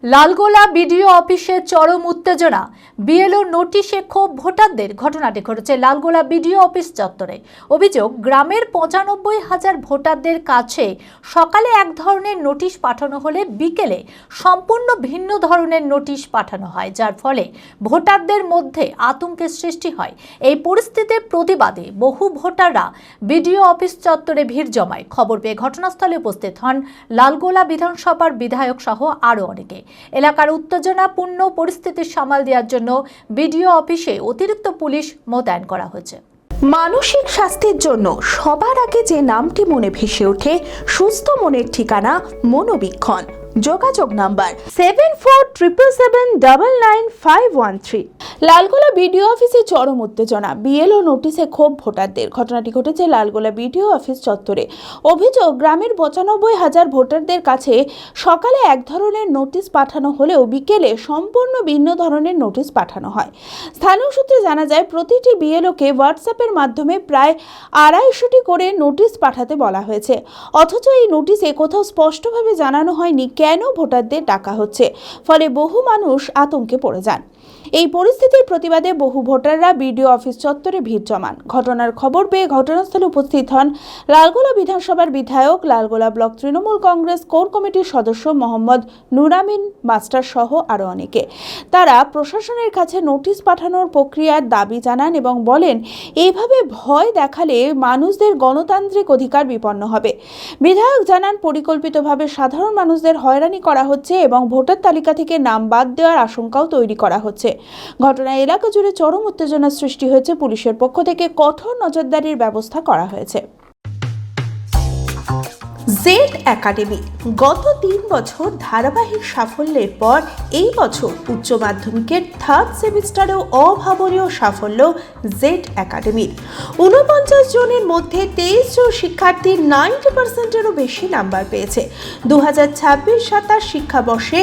Lalgola BDO অফিসে চরম উত্তেজনা, বিএলও নোটিশে ক্ষোভ ভোটারদের। ঘটনাটি ঘটেছে লালগোলা বিডিও অফিস চত্বরে। অভিযোগ, গ্রামের ৯৫,০০০ ভোটারদের কাছে সকালে এক ধরনের নোটিশ পাঠানো হলে বিকেলে সম্পূর্ণ ভিন্ন ধরনের নোটিশ পাঠানো হয়, যার ফলে ভোটারদের মধ্যে আতঙ্কের সৃষ্টি হয়। এই পরিস্থিতির প্রতিবাদে বহু ভোটাররা বিডিও অফিস চত্বরে ভিড় জমায়। খবর পেয়ে ঘটনাস্থলে উপস্থিত হন লালগোলা বিধানসভার বিধায়ক সহ আরও অনেকে। এলাকার উত্তেজনাপূর্ণ পরিস্থিতি সামাল দেওয়ার জন্য বিডিও অফিসে অতিরিক্ত পুলিশ মোতায়েন করা হয়েছে। মানসিক স্বাস্থ্যের জন্য সবার আগে যে নামটি মনে ভেসে ওঠে, সুস্থ মনের ঠিকানা মনোবীক্ষণ। যোগাযোগ নাম্বার 7477799513। লালগোলা বিডিও অফিসে চরম উত্তেজনা, বিএলও নোটিশে ক্ষোভ ভোটারদের। ঘটনাটি ঘটেছে লালগোলা বিডিও অফিস চত্বরে। অভিযোগ, গ্রামের ৯৫,০০০ ভোটারদের কাছে সকালে এক ধরনের নোটিশ পাঠানো হলেও বিকেলে সম্পূর্ণ ভিন্ন ধরনের নোটিশ পাঠানো হয়। স্থানীয় সূত্রে জানা যায়, প্রতিটি বিএলওকে হোয়াটসঅ্যাপের মাধ্যমে প্রায় ২৫০টি করে নোটিশ পাঠাতে বলা হয়েছে। অথচ এই নোটিশে কোথাও স্পষ্টভাবে জানানো হয়নি কেন ভোটারদের ডাকা হচ্ছে, ফলে বহু মানুষ আতঙ্কে পড়ে যান। এই পরিস্থিতির প্রতিবাদে বহু ভোটাররা বিডিও অফিস চত্বরে ভিড় জমান। ঘটনার খবর পেয়ে ঘটনাস্থলে উপস্থিত হন লালগোলা বিধানসভার বিধায়ক, লালগোলা ব্লক তৃণমূল কংগ্রেস কোর কমিটির সদস্য মোহাম্মদ নুরামিন মাস্টার সহ আরও অনেকে। তারা প্রশাসনের কাছে নোটিশ পাঠানোর প্রক্রিয়ার দাবি জানান এবং বলেন, এইভাবে ভয় দেখালে মানুষদের গণতান্ত্রিক অধিকার বিপন্ন হবে। বিধায়ক জানান, পরিকল্পিতভাবে সাধারণ মানুষদের হয়রানি করা হচ্ছে এবং ভোটার তালিকা থেকে নাম বাদ দেওয়ার আশঙ্কাও তৈরি করা হচ্ছে। ঘটনায় এলাকা জুড়ে চরম উত্তেজনার সৃষ্টি হয়েছে। পুলিশের পক্ষ থেকে কঠোর নজরদারির ব্যবস্থা করা হয়েছে। জেড একাডেমি গত ৩ বছর ধারাবাহিক সাফল্যের পর এই বছর উচ্চ মাধ্যমিকের 3rd সেমিস্টারেও অভাবনীয় সাফল্য জেড একাডেমির। ৪৯ জনের মধ্যে 23 জন শিক্ষার্থী 90%-এরও বেশি নাম্বার পেয়েছে। 2026-27 শিক্ষাবর্ষে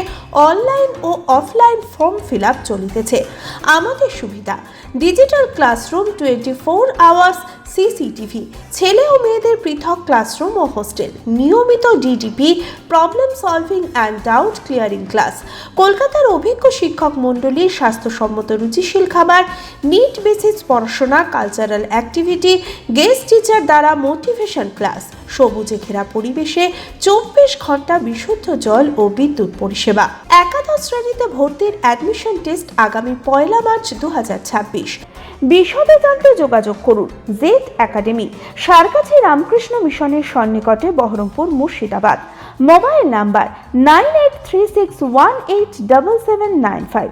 অনলাইন ও অফলাইন ফর্ম ফিল আপ চলিতেছে। আমাদের সুবিধা, ডিজিটাল ক্লাসরুম, 24 আওয়ার্স সিসিটিভি, ছেলে ও মেয়েদের পৃথক ক্লাসরুম ও হোস্টেল, নিয়মিত DDP, problem solving and doubt clearing class, কলকাতার অভিজ্ঞ শিক্ষক মণ্ডলী, স্বাস্থ্যসম্মত রুচিশীল খাবার, নিট বেসিস পড়াশোনা, কালচারাল অ্যাক্টিভিটি, গেস্ট টিচার দ্বারা মোটিভেশন ক্লাস, সবুজে ঘেরা পরিবেশে 24 ঘন্টা বিশুদ্ধ জল ও বিদ্যুৎ পরিষেবা। একাদশ শ্রেণীতে ভর্তির অ্যাডমিশন টেস্ট আগামী 1 মার্চ 2026। বিশদে জানতে যোগাযোগ করুন। জেড একাডেমি, সারকাছি রামকৃষ্ণ মিশনের সন্নিকটে, বহরমপুর, মুর্শিদাবাদ। Mobile number 9836187795।